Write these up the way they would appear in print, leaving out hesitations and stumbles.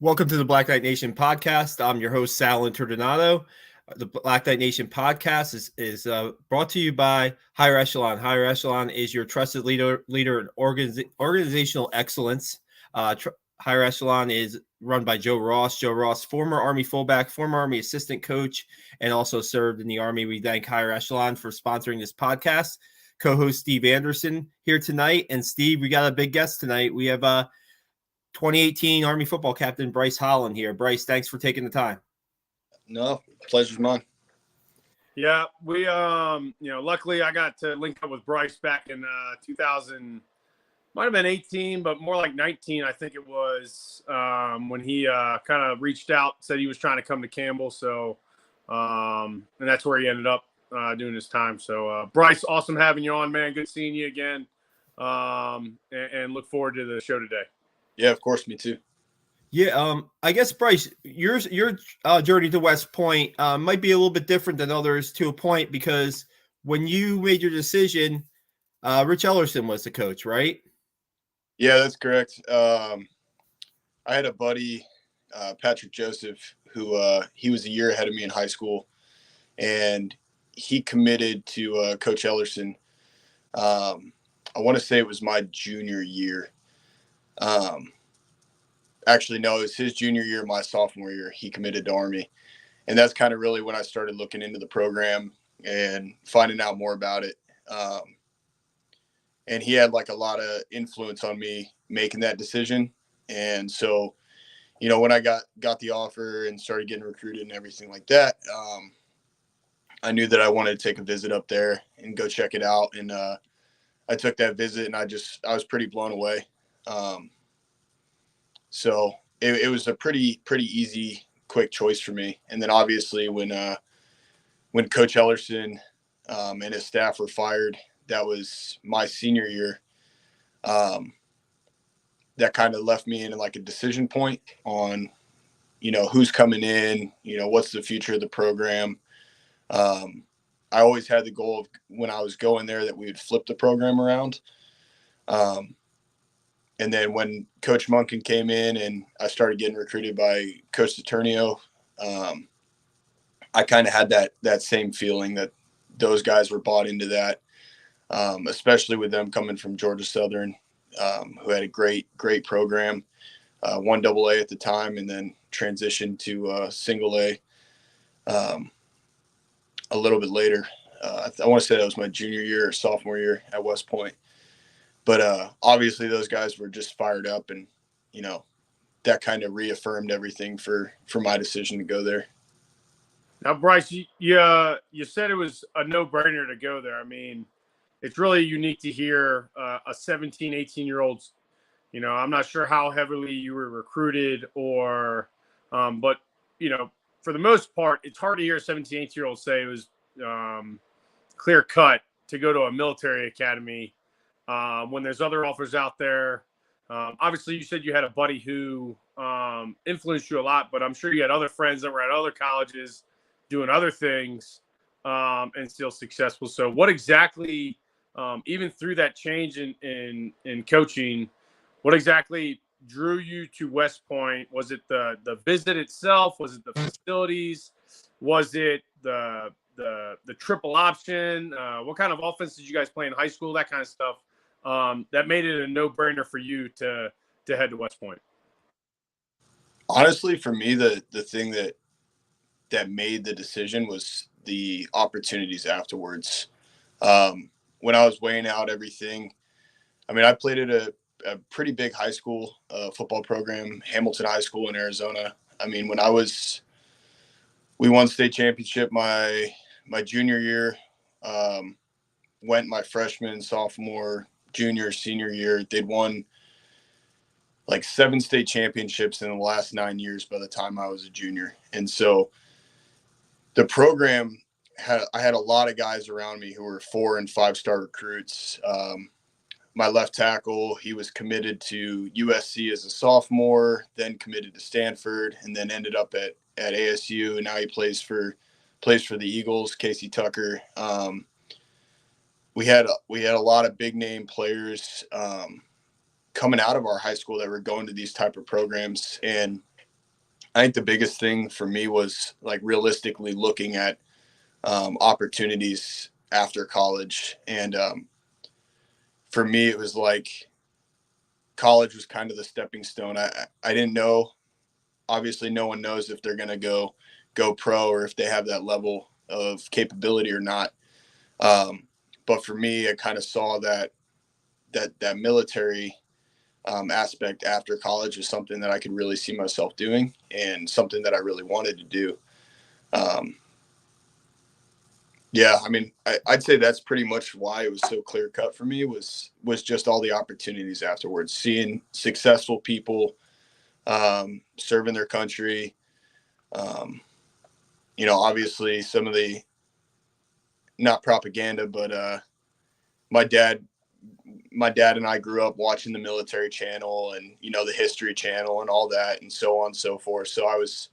Welcome to the Black Knight Nation podcast. I'm your host, Sal Interdonato. The Black Knight Nation podcast is brought to you by Higher Echelon. Higher Echelon is your trusted leader in organizational excellence. Higher Echelon is run by Joe Ross. Joe Ross, former Army fullback, former Army assistant coach, and also served in the Army. We thank Higher Echelon for sponsoring this podcast. Co-host Steve Anderson here tonight. And Steve, we got a big guest tonight. We have 2018 Army football captain Bryce Holland here. Bryce, thanks for taking the time. No, pleasure's mine. Yeah, we luckily I got to link up with Bryce back in 2000, might have been 18, but more like 19, I think it was, when he kind of reached out, said he was trying to come to Campbell. So, and that's where he ended up doing his time. So, Bryce, awesome having you on, man. Good seeing you again, and look forward to the show today. Yeah, of course, me too. Yeah, I guess, Bryce, your journey to West Point might be a little bit different than others to a point, because when you made your decision, Rich Ellerson was the coach, right? Yeah, that's correct. I had a buddy, Patrick Joseph, who he was a year ahead of me in high school, and he committed to Coach Ellerson. I want to say it was my junior year. Actually, no, it was his junior year, my sophomore year. He committed to Army. And that's kind of really when I started looking into the program and finding out more about it. And he had like a lot of influence on me making that decision. And so, you know, when I got the offer and started getting recruited and everything like that, I knew that I wanted to take a visit up there and go check it out. And I took that visit, and I was pretty blown away. So it was a pretty easy, quick choice for me. And then obviously when Coach Ellerson and his staff were fired, that was my senior year. That kind of left me in like a decision point on, you know, who's coming in, you know, what's the future of the program. I always had the goal of, when I was going there, that we would flip the program around. And then when Coach Munkin came in and I started getting recruited by Coach Saturnio, I kind of had that same feeling that those guys were bought into that, especially with them coming from Georgia Southern, who had a great program, 1AA at the time, and then transitioned to single A a little bit later. I want to say that was my junior year or sophomore year at West Point. But obviously those guys were just fired up, and, you know, that kind of reaffirmed everything for my decision to go there. Now, Bryce, you said it was a no-brainer to go there. I mean, it's really unique to hear a 17, 18-year-old, you know, I'm not sure how heavily you were recruited but, you know, for the most part, it's hard to hear a 17, 18-year-old say it was clear cut to go to a military academy. When there's other offers out there. Obviously, you said you had a buddy who influenced you a lot, but I'm sure you had other friends that were at other colleges doing other things and still successful. So what exactly, even through that change in coaching, what exactly drew you to West Point? Was it the visit itself? Was it the facilities? Was it the triple option? What kind of offense did you guys play in high school? That kind of stuff. That made it a no-brainer for you to head to West Point. Honestly, for me, the thing that made the decision was the opportunities afterwards. When I was weighing out everything, I mean, I played at a pretty big high school football program, Hamilton High School in Arizona. I mean, we won state championship my junior year, went my freshman, sophomore, junior, senior year. They'd won like 7 state championships in the last 9 years by the time I was a junior. And so the program I had a lot of guys around me who were 4- and 5-star recruits. My left tackle, he was committed to USC as a sophomore, then committed to Stanford, and then ended up at ASU. And now he plays for the Eagles, Casey Tucker. We had a lot of big name players coming out of our high school that were going to these type of programs. And I think the biggest thing for me was like realistically looking at opportunities after college. And for me, it was like college was kind of the stepping stone. I didn't know. Obviously, no one knows if they're going to go pro or if they have that level of capability or not. But for me, I kind of saw that military aspect after college was something that I could really see myself doing and something that I really wanted to do. Yeah, I mean, I'd say that's pretty much why it was so clear cut for me was just all the opportunities afterwards, seeing successful people serving their country. Obviously some of the, not propaganda, but my dad and I grew up watching the military channel and, the History Channel and all that and so on and so forth. So I was,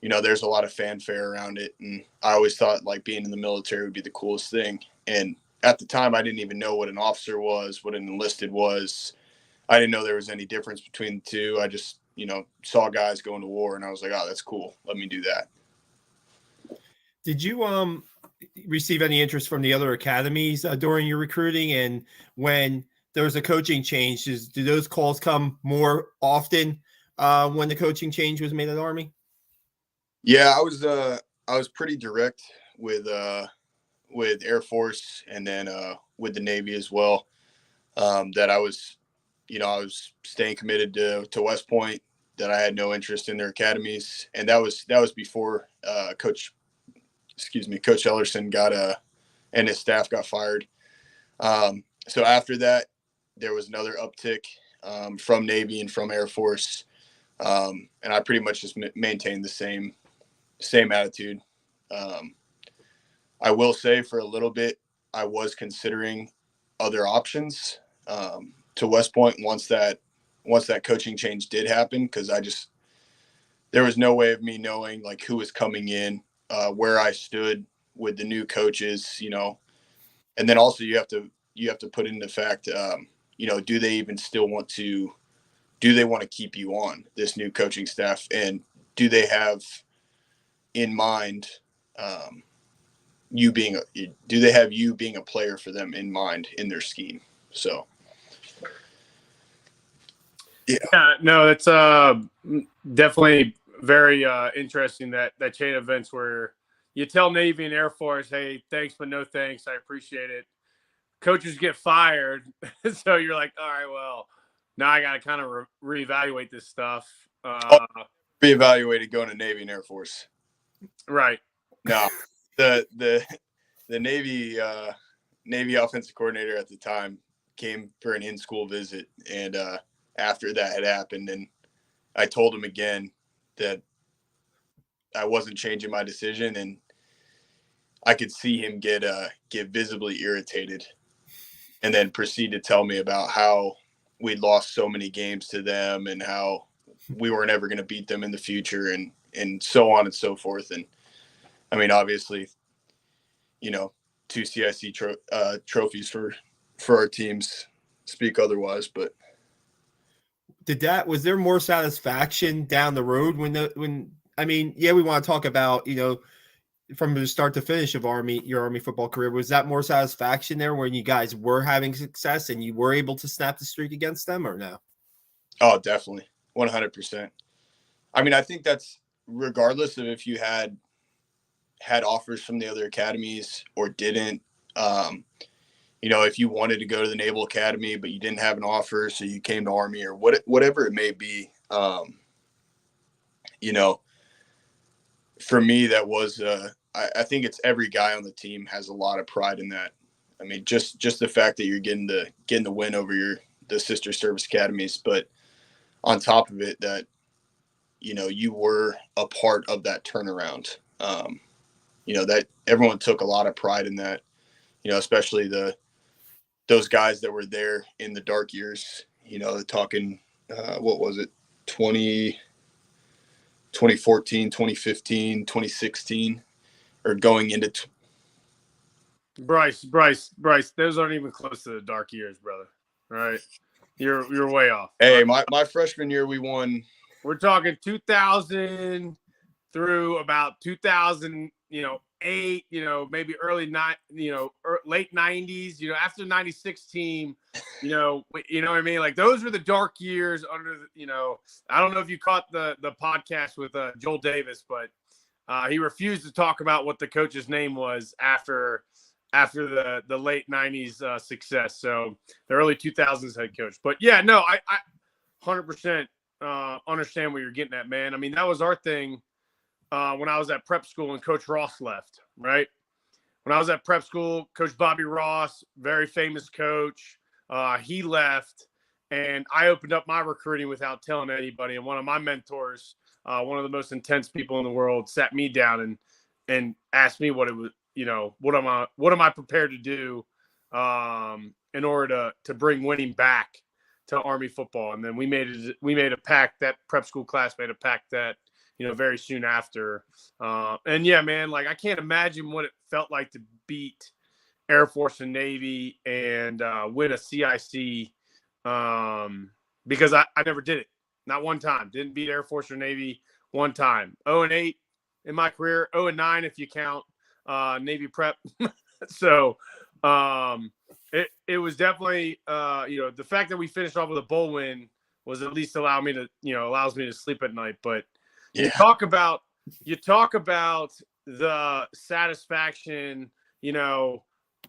there's a lot of fanfare around it. And I always thought like being in the military would be the coolest thing. And at the time, I didn't even know what an officer was, what an enlisted was. I didn't know there was any difference between the two. I just, saw guys going to war and I was like, oh, that's cool. Let me do that. Did you receive any interest from the other academies during your recruiting? And when there was a coaching change, do those calls come more often when the coaching change was made at Army? Yeah, I was pretty direct with Air Force and then with the Navy as well. That I was staying committed to West Point, that I had no interest in their academies. And that was before Coach Ellerson got and his staff got fired. So after that, there was another uptick from Navy and from Air Force. And I pretty much just maintained the same attitude. I will say for a little bit, I was considering other options to West Point once that coaching change did happen, because there was no way of me knowing like who was coming in, where I stood with the new coaches, and then also you have to put into fact, do they even still want to keep you on this new coaching staff, and do they have in mind do they have you being a player for them in mind in their scheme? So yeah, no, it's definitely very interesting that chain of events where you tell Navy and Air Force, hey, thanks but no thanks, I appreciate it. Coaches get fired, so you're like, all right, well, now I got to kind of reevaluate this stuff. Reevaluated going to Navy and Air Force. Right. No, the Navy offensive coordinator at the time came for an in-school visit, and after that had happened, and I told him again that I wasn't changing my decision, and I could see him get visibly irritated, and then proceed to tell me about how we'd lost so many games to them and how we weren't ever going to beat them in the future, and so on and so forth. And I mean, obviously, two CIC trophies for our teams speak otherwise, but was there more satisfaction down the road we want to talk about, from the start to finish of your Army football career, was that more satisfaction there when you guys were having success and you were able to snap the streak against them, or no? Oh, definitely. 100%. I mean, I think that's regardless of if you had offers from the other academies or didn't. If you wanted to go to the Naval Academy but you didn't have an offer, so you came to Army or whatever it may be, for me that was I think it's every guy on the team has a lot of pride in that. I mean, just the fact that you're getting the win over the sister service academies, but on top of it, that you were a part of that turnaround. That everyone took a lot of pride in that. Especially those guys that were there in the dark years. Talking what was it, 2014, 2015, 2016, or going into Bryce, those aren't even close to the dark years, brother. Right? You're way off. Hey, my freshman year we won We're talking 2000 through about 2008, maybe late 90s, after the 96 team, what I mean? Like those were the dark years I don't know if you caught the podcast with Joel Davis, but he refused to talk about what the coach's name was after the late 90s success. So the early 2000s head coach. But yeah, no, I 100% understand what you're getting at, man. I mean, that was our thing when I was at prep school and Coach Ross left, right? When I was at prep school, Coach Bobby Ross, very famous coach, he left, and I opened up my recruiting without telling anybody. And one of my mentors, one of the most intense people in the world, sat me down and asked me what it was, what am I prepared to do in order to bring winning back to Army football. And then we made a pact, that prep school class made a pact that, very soon after. And yeah, man, like I can't imagine what it felt like to beat Air Force and Navy and win a CIC because I never did it. Not one time. Didn't beat Air Force or Navy one time. 0-8 in my career. 0-9 if you count Navy prep. So it was definitely the fact that we finished off with a bowl win was at least allows me to sleep at night. But Yeah. you talk about the satisfaction,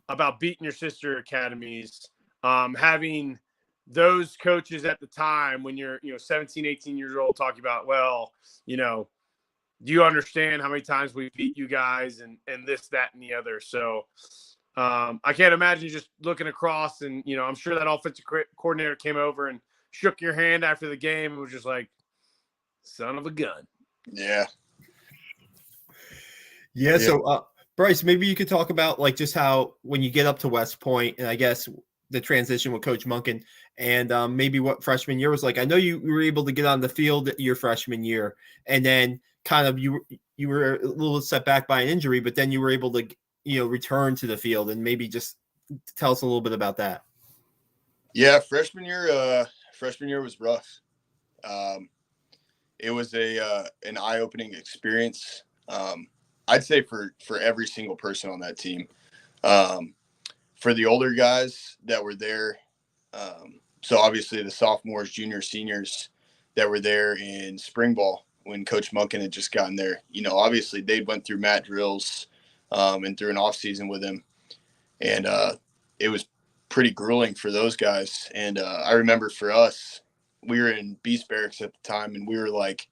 about beating your sister academies, having those coaches at the time when you're 17, 18 years old talking about, well, do you understand how many times we beat you guys and this, that, and the other? So I can't imagine just looking across and, I'm sure that offensive coordinator came over and shook your hand after the game and was just like, son of a gun. Yeah. Yeah. So, Bryce, maybe you could talk about like just how when you get up to West Point, and I guess the transition with Coach Monken, and maybe what freshman year was like. I know you were able to get on the field your freshman year, and then kind of you were a little set back by an injury, but then you were able to return to the field, and maybe just tell us a little bit about that. Yeah, freshman year was rough. It was an eye-opening experience. I'd say for every single person on that team. For the older guys that were there, so obviously the sophomores, juniors, seniors that were there in spring ball when Coach Monken had just gotten there, obviously they went through mat drills and through an off season with him. And it was pretty grueling for those guys. And I remember for us, we were in Beast Barracks at the time, and we were like,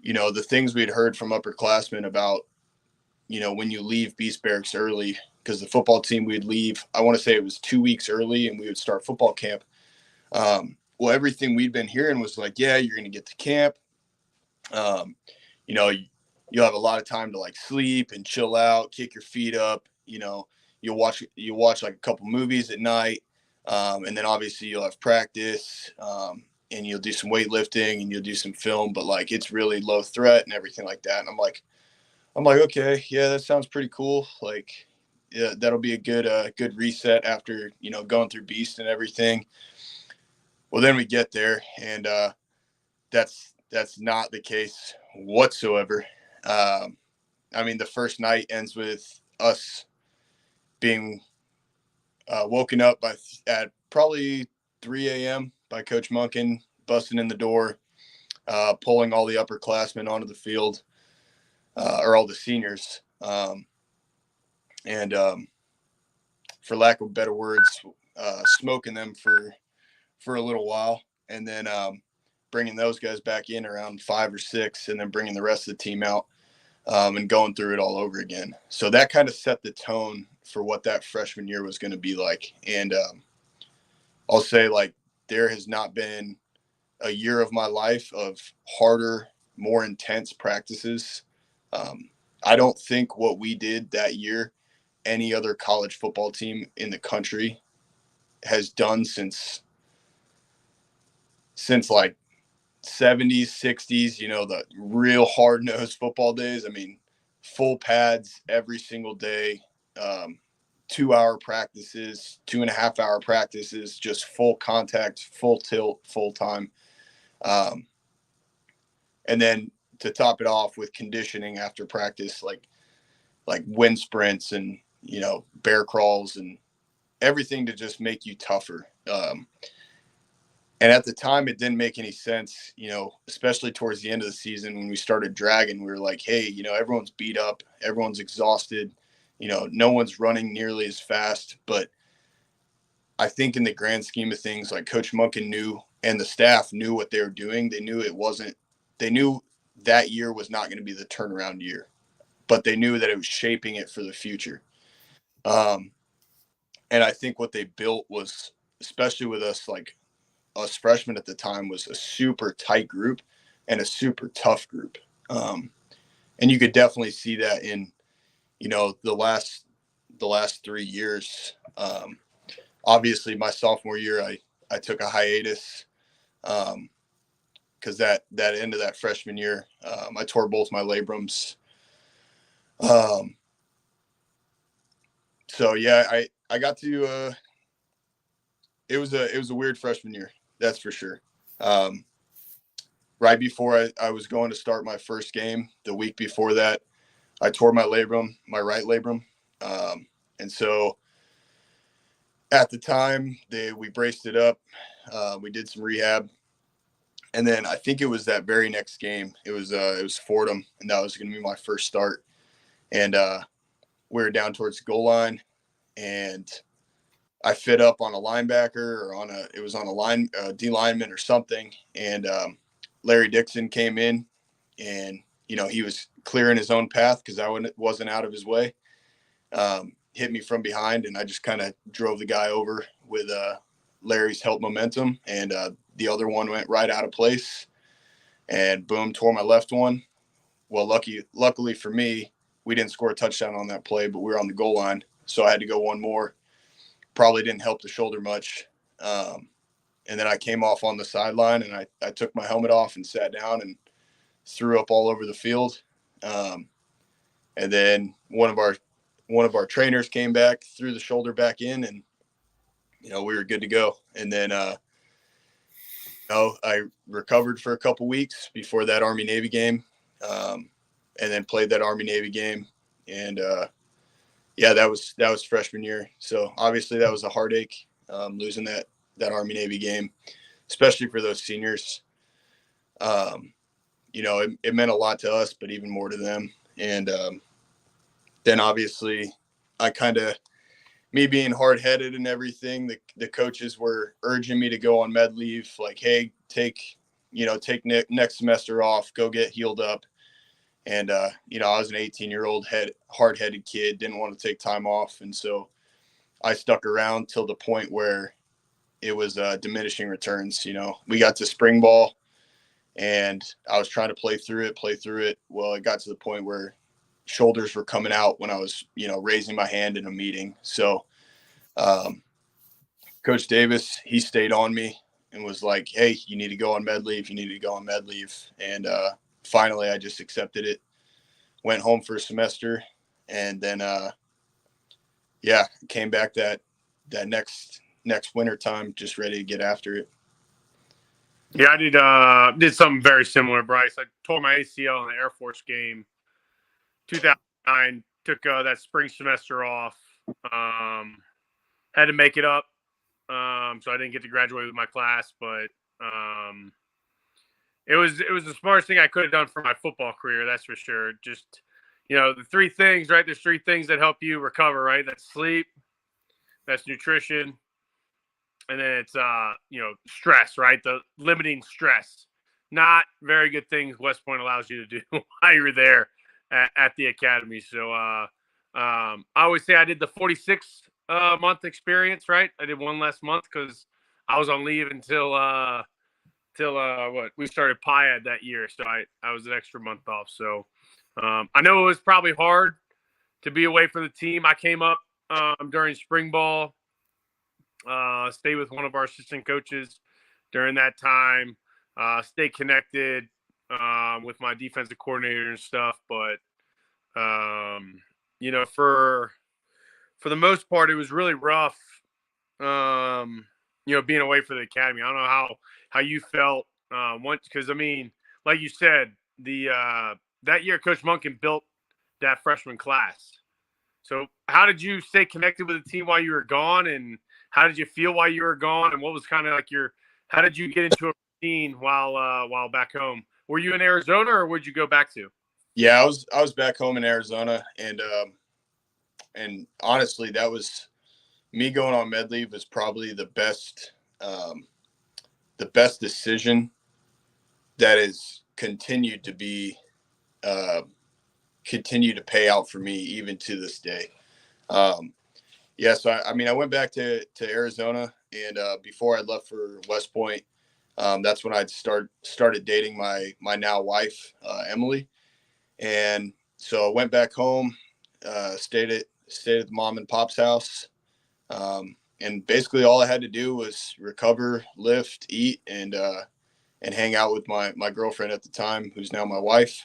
the things we had heard from upperclassmen about, when you leave Beast Barracks early, because the football team we'd leave, I want to say it was 2 weeks early, and we would start football camp. Well, everything we'd been hearing was like, yeah, you're going to get to camp. You'll have a lot of time to like sleep and chill out, kick your feet up. You'll watch like a couple movies at night. And then obviously you'll have practice, and you'll do some weightlifting and you'll do some film, but like, it's really low threat and everything like that. And I'm like, okay, yeah, that sounds pretty cool. Like, yeah, that'll be a good reset after, going through Beast and everything. Well, then we get there, and that's not the case whatsoever. I mean, the first night ends with us being woken up at probably 3 a.m. by Coach Monken busting in the door, pulling all the upperclassmen onto the field, or all the seniors. And for lack of better words, smoking them for a little while, and then bringing those guys back in around 5 or 6, and then bringing the rest of the team out and going through it all over again. So that kind of set the tone for what that freshman year was going to be like. And I'll say, like, there has not been a year of my life of harder, more intense practices. I don't think what we did that year, any other college football team in the country has done since like 70s, 60s, the real hard-nosed football days. I mean, full pads every single day, 2-hour practices, 2.5-hour practices, just full contact, full tilt, full time. And then to top it off with conditioning after practice, like wind sprints and, bear crawls and everything to just make you tougher. And at the time, it didn't make any sense, especially towards the end of the season when we started dragging. We were like, hey, everyone's beat up, everyone's exhausted, no one's running nearly as fast. But I think in the grand scheme of things, like Coach Munkin knew and the staff knew what they were doing. They knew they knew that year was not going to be the turnaround year, but they knew that it was shaping it for the future. And I think what they built was, especially with us, like us freshmen at the time, was a super tight group and a super tough group. And you could definitely see that in, the last 3 years. Obviously my sophomore year, I took a hiatus because that end of that freshman year, I tore both my labrums. So yeah, I got to, it was a weird freshman year. That's for sure. Right before I was going to start my first game, the week before that, I tore my labrum, my right labrum. And so at the time we braced it up. We did some rehab. And then I think it was that very next game. It was Fordham, and that was going to be my first start. And we were down towards the goal line, and I fit up on a linebacker or it was on a D lineman or something. And Larry Dixon came in, and, he was clearing his own path because I wasn't out of his way. Hit me from behind, and I just kind of drove the guy over with Larry's help momentum. And the other one went right out of place, and boom, tore my left one. Well, luckily for me, we didn't score a touchdown on that play, but we were on the goal line. So I had to go one more. Probably didn't help the shoulder much. And then I came off on the sideline, and I took my helmet off and sat down and threw up all over the field. And then one of our trainers came back, threw the shoulder back in, and, we were good to go. And then, I recovered for a couple weeks before that Army-Navy game, and then played that Army-Navy game. And, yeah, that was freshman year. So obviously that was a heartache, losing that Army-Navy game, especially for those seniors. It meant a lot to us, but even more to them. And then obviously me being hard-headed and everything, the coaches were urging me to go on med leave, like, hey, take next semester off, go get healed up. And, I was an 18-year-old hard-headed kid, didn't want to take time off. And so I stuck around till the point where it was diminishing returns. We got to spring ball, and I was trying to play through it. Well, it got to the point where shoulders were coming out when I was, raising my hand in a meeting. So Coach Davis, he stayed on me and was like, hey, you need to go on med leave. And finally, I just accepted it, went home for a semester, and then, came back that next winter time, just ready to get after it. Yeah, I did something very similar, Bryce. I tore my ACL in the Air Force game, 2009. Took that spring semester off. Had to make it up, so I didn't get to graduate with my class. But it was the smartest thing I could have done for my football career. That's for sure. Just the three things, right? There's three things that help you recover, right? That's sleep, that's nutrition, and then it's stress, right? The limiting stress. Not very good things West Point allows you to do while you're there at the academy. So I always say I did the 46 month experience, right? I did one less month because I was on leave until we started PIAD that year. So I was an extra month off. So I know it was probably hard to be away from the team. I came up during spring ball. Stay with one of our assistant coaches during that time. Stay connected with my defensive coordinator and stuff. But for the most part, it was really rough. Being away for the academy. I don't know how you felt once, because like you said, that year Coach Monken built that freshman class. So how did you stay connected with the team while you were gone, and how did you feel while you were gone, and what was kind of like how did you get into a routine while back home? Were you in Arizona, or where'd you go back to? Yeah, I was back home in Arizona, and honestly, that was me going on med leave was probably the best decision that has continued to be continue to pay out for me even to this day. So I went back to Arizona, and before I left for West Point, that's when I'd started dating my now wife, Emily. And so I went back home, stayed at the mom and pop's house. And basically all I had to do was recover, lift, eat, and hang out with my girlfriend at the time, who's now my wife.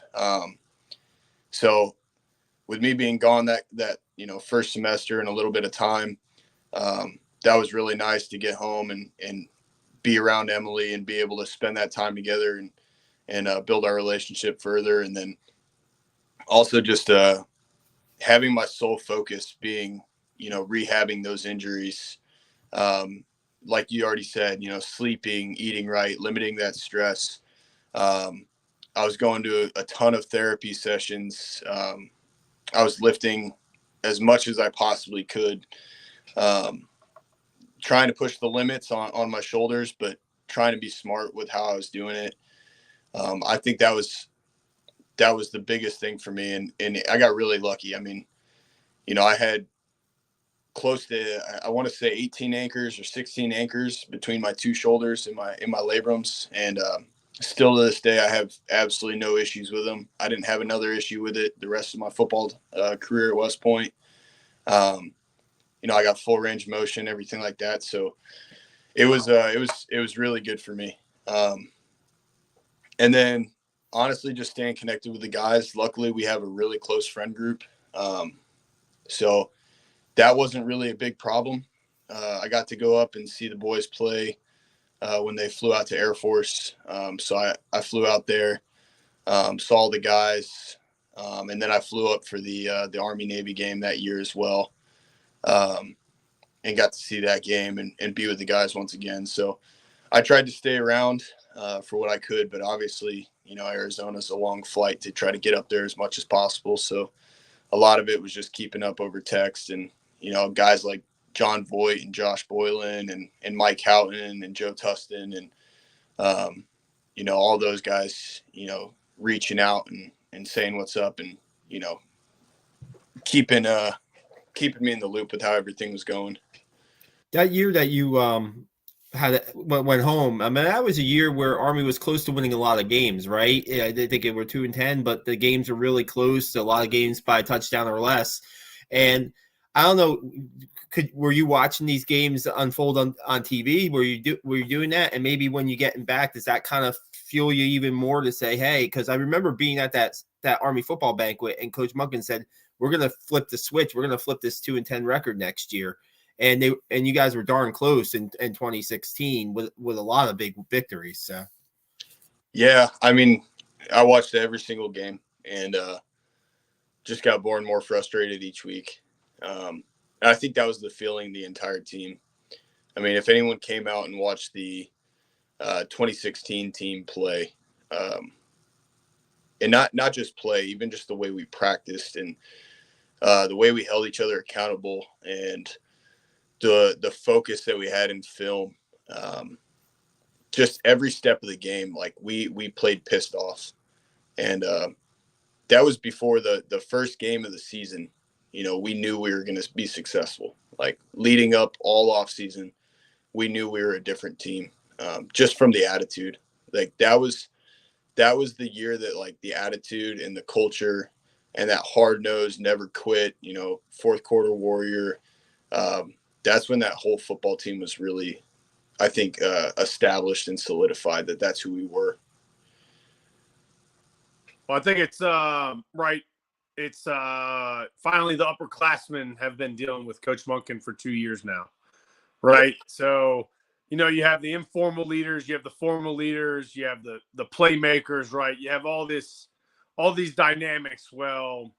So with me being gone that first semester and a little bit of time, that was really nice to get home and be around Emily and be able to spend that time together and build our relationship further. And then also just having my sole focus being, rehabbing those injuries. Like you already said, sleeping, eating right, limiting that stress. I was going to a ton of therapy sessions. I was lifting as much as I possibly could, trying to push the limits on my shoulders, but trying to be smart with how I was doing it. I think that was the biggest thing for me. And I got really lucky. I mean, I had close to, I want to say 18 anchors or 16 anchors between my two shoulders in my labrums. And, still to this day, I have absolutely no issues with them. I didn't have another issue with it the rest of my football career at West Point. I got full range of motion, everything like that. So it was really good for me. And then honestly, just staying connected with the guys. Luckily, we have a really close friend group. So that wasn't really a big problem. I got to go up and see the boys play when they flew out to Air Force. So I flew out there, saw the guys, and then I flew up for the Army-Navy game that year as well, and got to see that game and be with the guys once again. So I tried to stay around for what I could, but obviously, Arizona's a long flight to try to get up there as much as possible. So a lot of it was just keeping up over text and, guys like John Voight and Josh Boylan and Mike Houghton and Joe Tustin and, all those guys, reaching out and saying what's up and, keeping me in the loop with how everything was going. That year that you went home, I mean, that was a year where Army was close to winning a lot of games, right? Yeah, I think it were 2-10, but the games were really close. A lot of games by a touchdown or less. And I don't know, were you watching these games unfold on TV? Were you doing that? And maybe when you getting back, does that kind of fuel you even more to say, hey, because I remember being at that Army football banquet and Coach Monken said, we're going to flip the switch. We're going to flip this 2-10 record next year. And you guys were darn close in 2016 with a lot of big victories. So, yeah, I mean, I watched every single game and just got more and more frustrated each week. And I think that was the feeling the entire team. I mean, if anyone came out and watched the 2016 team play, and not just play, even just the way we practiced and the way we held each other accountable and the focus that we had in film, just every step of the game, like we played pissed off. And that was before the first game of the season. We knew we were going to be successful. Like leading up all off season, we knew we were a different team, just from the attitude. Like that was the year that like the attitude and the culture and that hard nosed, never quit, fourth quarter warrior. That's when that whole football team was really, I think, established and solidified that that's who we were. Well, I think it's right. It's finally the upperclassmen have been dealing with Coach Monken for 2 years now, right? So, you have the informal leaders, you have the formal leaders, you have the playmakers, right? You have all these dynamics. Well,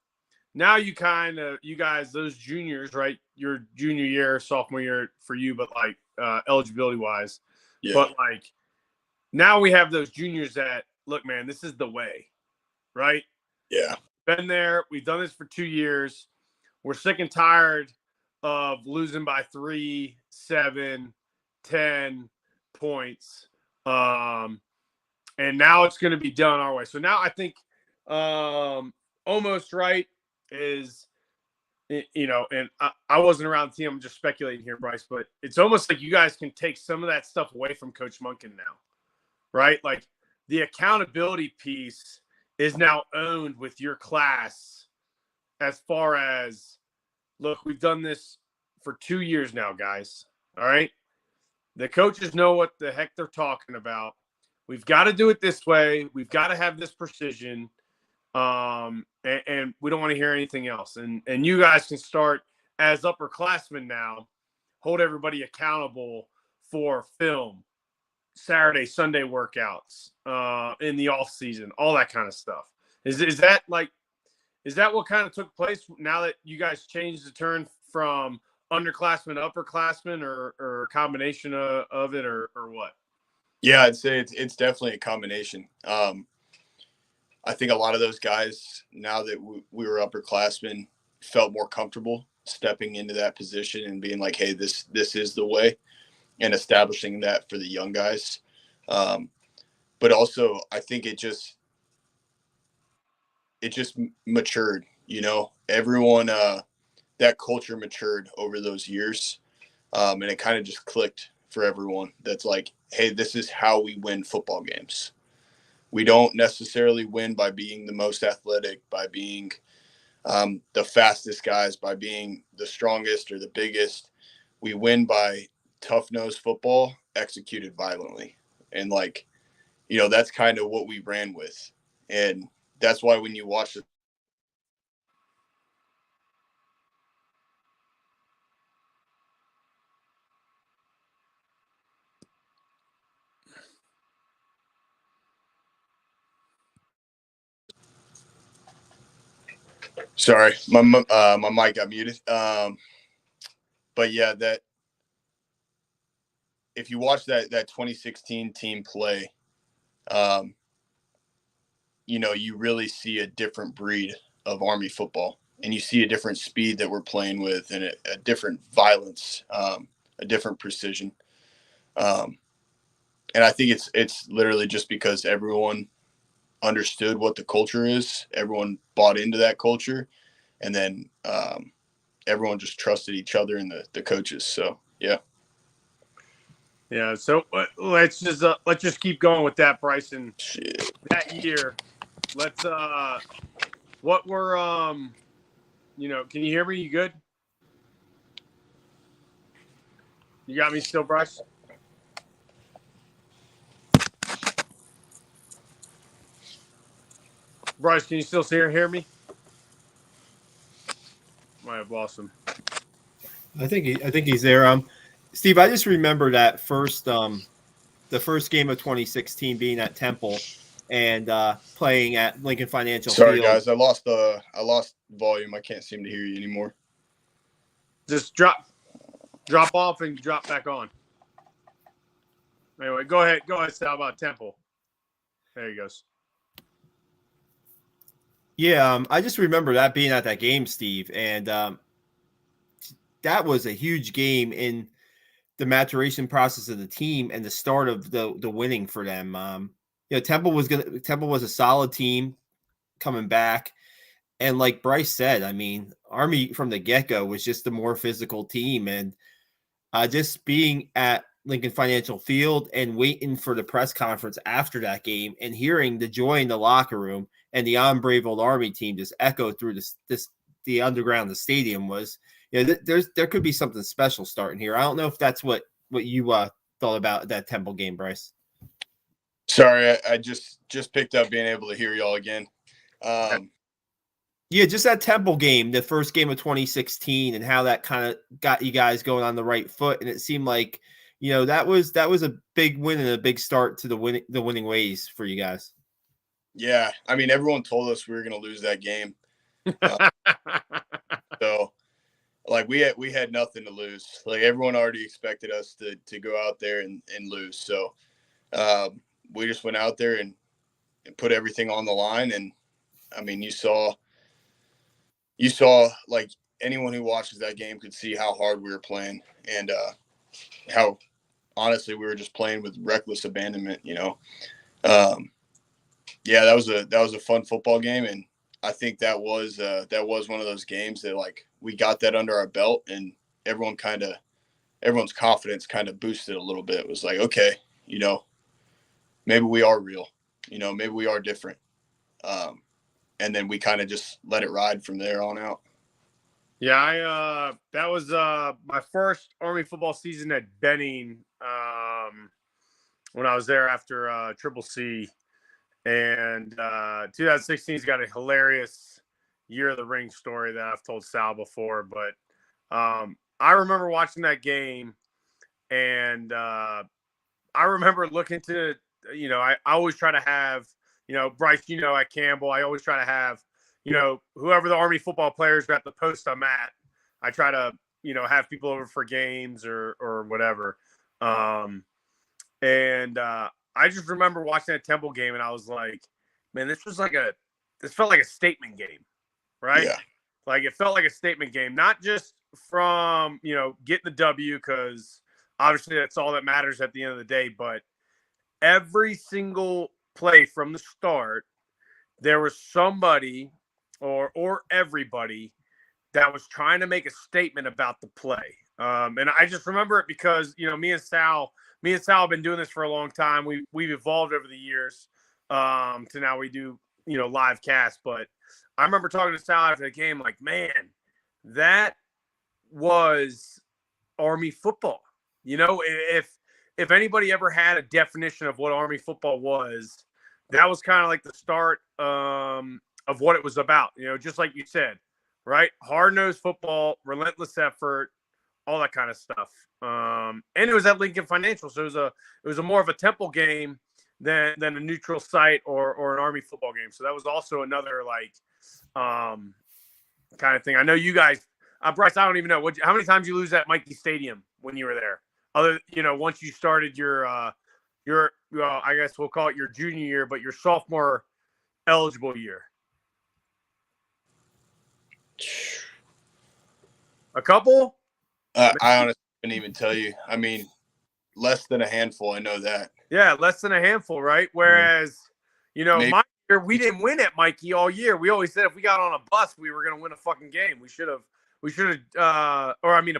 now you guys, those juniors, right? Your junior year, sophomore year for you, but like eligibility wise, Yeah. but like now we have those juniors that look, man, this is the way, right? Yeah. Been there. We've done this for 2 years. We're sick and tired of losing by 3, 7, 10 points. And now it's going to be done our way. So now I think almost right is, and I wasn't around the team. I'm just speculating here, Bryce, but it's almost like you guys can take some of that stuff away from Coach Monken now, right? Like the accountability piece is now owned with your class as far as, look, we've done this for 2 years now, guys. All right. The coaches know what the heck they're talking about. We've got to do it this way. We've got to have this precision. And we don't want to hear anything else. And you guys can start as upperclassmen now, hold everybody accountable for film, Saturday, Sunday workouts, in the off season, all that kind of stuff. Is that what kind of took place now that you guys changed the turn from underclassmen to upperclassmen, or a combination of it, or what? Yeah, I'd say it's definitely a combination. I think a lot of those guys, now that we were upperclassmen, felt more comfortable stepping into that position and being like, hey, this is the way, and establishing that for the young guys. But also I think it just matured, everyone, that culture matured over those years. And it kind of just clicked for everyone. That's like, hey, this is how we win football games. We don't necessarily win by being the most athletic, by being the fastest guys, by being the strongest or the biggest. We win by tough-nosed football executed violently. And that's kind of what we ran with. And that's why when you watch it, sorry, my mic got muted. But yeah, that if you watch that 2016 team play, you really see a different breed of Army football, and you see a different speed that we're playing with, and a different violence, a different precision. And I think it's literally just because everyone understood what the culture is. Everyone bought into that culture, and then everyone just trusted each other and the coaches. So, yeah. Yeah. So let's just keep going with that, Bryson. Shit. That year, let's what were can you hear me? You good? You got me still, Bryce? Bryce, can you still hear me? Might have lost him. I think he's there. Steve, I just remember that the first game of 2016 being at Temple and playing at Lincoln Financial Sorry, Field. guys, I lost volume. I can't seem to hear you anymore. Just drop off and drop back on. Anyway, go ahead, Sal, about Temple. There he goes. Yeah, I just remember that being at that game, Steve, and that was a huge game in the maturation process of the team and the start of the winning for them. Temple was a solid team coming back, and like Bryce said, I mean, Army from the get-go was just a more physical team, and just being at Lincoln Financial Field and waiting for the press conference after that game and hearing the joy in the locker room and the On Brave Old Army team just echo through the underground, the stadium was, there could be something special starting here. I don't know if that's what you thought about that Temple game, Bryce. Sorry, I just picked up being able to hear y'all again. Yeah, just that Temple game, the first game of 2016, and how that kind of got you guys going on the right foot. And it seemed like, that was a big win and a big start to the winning ways for you guys. Yeah, I mean, everyone told us we were going to lose that game. So, like, we had nothing to lose. Like, everyone already expected us to go out there and lose. So, we just went out there and put everything on the line. And, I mean, you saw like, anyone who watches that game could see how hard we were playing and how, honestly, we were just playing with reckless abandonment, Yeah, that was a fun football game, and I think that was one of those games that, like, we got that under our belt, and everyone's confidence kind of boosted a little bit. It was like, okay, maybe we are real, maybe we are different, and then we kind of just let it ride from there on out. Yeah, that was my first Army football season at Benning when I was there after Triple C. And 2016's got a hilarious Year of the Ring story that I've told Sal before. But I remember watching that game, and I remember looking to, I always try to have, Bryce, at Campbell, I always try to have, whoever the Army football players are at the post I'm at, I try to, have people over for games or whatever. I just remember watching that Temple game, and I was like, man, this felt like a statement game, right? Yeah. Like, it felt like a statement game, not just from, getting the W, because obviously that's all that matters at the end of the day, but every single play from the start, there was somebody or everybody that was trying to make a statement about the play. And I just remember it because, me and Sal have been doing this for a long time. We've evolved over the years to now we do, live cast. But I remember talking to Sal after the game, like, man, that was Army football. If anybody ever had a definition of what Army football was, that was kind of like the start of what it was about. Just like you said, right? Hard-nosed football, relentless effort, all that kind of stuff. And it was at Lincoln Financial, so it was a more of a Temple game than a neutral site or an Army football game. So that was also another kind of thing. I know you guys, Bryce, I don't even know how many times you lose at Mikey Stadium when you were there. Once you started your I guess we'll call it your junior year, but your sophomore eligible year. A couple? I honestly couldn't even tell you. I mean, less than a handful. I know that. Yeah, less than a handful, right? Whereas, my year, we didn't win at Mikey all year. We always said if we got on a bus, we were going to win a fucking game. We should have, a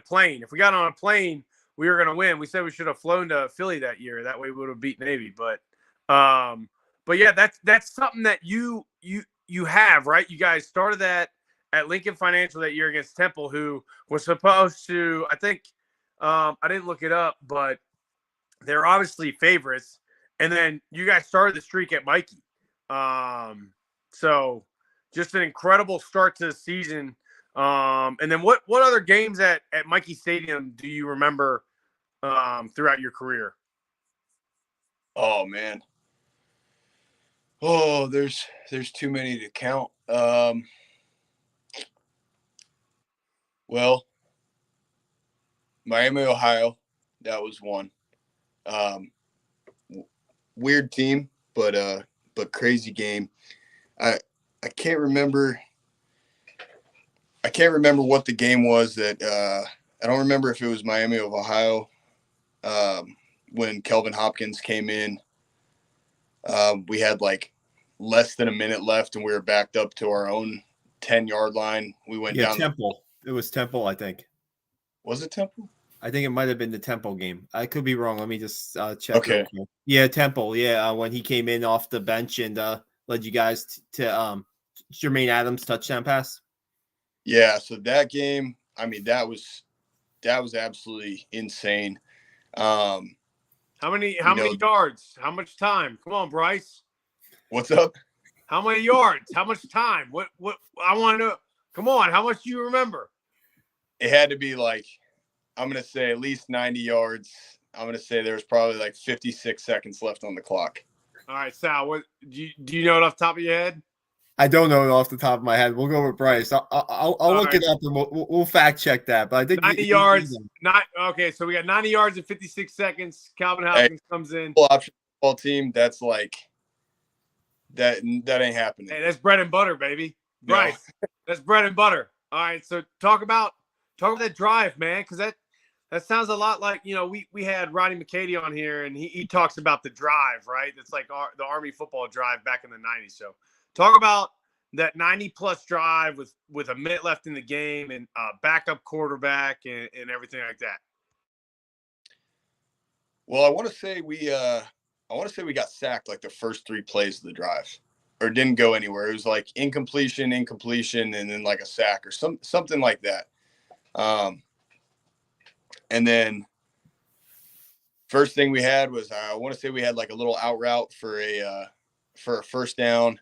plane. If we got on a plane, we were going to win. We said we should have flown to Philly that year. That way we would have beat Navy. But yeah, that's something that you have, right? You guys started that at Lincoln Financial that year against Temple, who was supposed to, I think, I didn't look it up, but they're obviously favorites. And then you guys started the streak at Mikey. So just an incredible start to the season. And then what other games at Mikey Stadium do you remember throughout your career? Oh, man. Oh, there's too many to count. Well, Miami, Ohio, that was one. Weird team, but crazy game. I can't remember what the game was that I don't remember if it was Miami of Ohio when Kelvin Hopkins came in. We had like less than a minute left and we were backed up to our own 10-yard line. We went down Temple. It was Temple, I think. Was it Temple? I think it might have been the Temple game. I could be wrong. Let me just check. Okay. Yeah, Temple. Yeah, when he came in off the bench and led you guys to Jermaine Adams touchdown pass. Yeah, so that game, I mean, that was absolutely insane. How many yards? How much time? Come on, Bryce. What's up? How many yards? How much time? What I want to know. Come on, how much do you remember? It had to be like, I'm going to say at least 90 yards I'm going to say there was probably like 56 seconds left on the clock. All right, Sal, what do you know it off the top of your head? I don't know it off the top of my head. We'll go with Bryce. I'll look it up and we'll fact check that. But I think 90 yards. Okay, so we got 90 yards in 56 seconds. Calvin Hopkins comes in. Full option football team. That's like that ain't happening. Hey, that's bread and butter, baby. Bryce, that's bread and butter. All right, so talk about that drive, man, because that sounds a lot like, we had Rodney McCady on here, and he talks about the drive, right? That's like the Army football drive back in the 90s. So talk about that 90-plus drive with a minute left in the game and backup quarterback and everything like that. Well, I want to say we got sacked like the first 3 plays of the drive, or didn't go anywhere. It was like incompletion, and then like a sack or something like that. And then first thing we had was, I want to say we had like a little out route for a first down.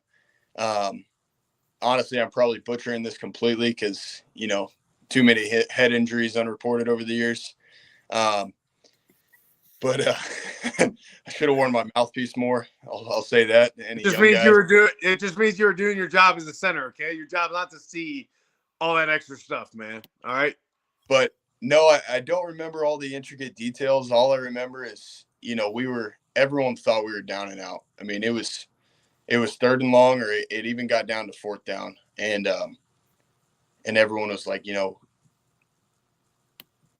Honestly, I'm probably butchering this completely because, too many head injuries unreported over the years. But I should have worn my mouthpiece more. I'll say that. It just means you were doing your job as a center. Okay, your job not to see all that extra stuff, man. All right. But no, I don't remember all the intricate details. All I remember is, everyone thought we were down and out. I mean, it was 3rd and long, or it even got down to 4th down, and everyone was like,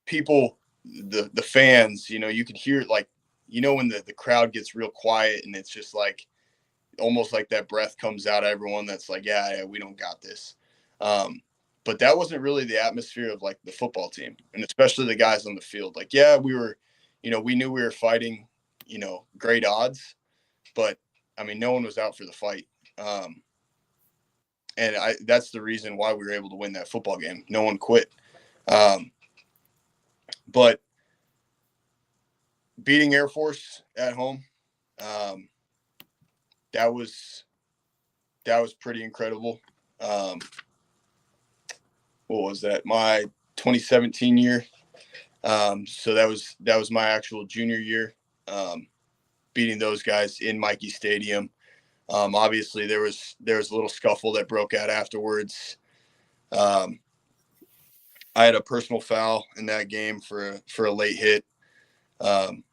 people, the fans, you could hear it, like, when the crowd gets real quiet, and it's just like almost like that breath comes out of everyone that's like, yeah, we don't got this. But that wasn't really the atmosphere of like the football team, and especially the guys on the field. Like, yeah, we were, we knew we were fighting, great odds, but I mean, no one was out for the fight. And that's the reason why we were able to win that football game. No one quit. But beating Air Force at home, that was pretty incredible. What was that? My 2017 year. So that was my actual junior year. Beating those guys in Mikey Stadium. Obviously there was a little scuffle that broke out afterwards. I had a personal foul in that game for a late hit. Trying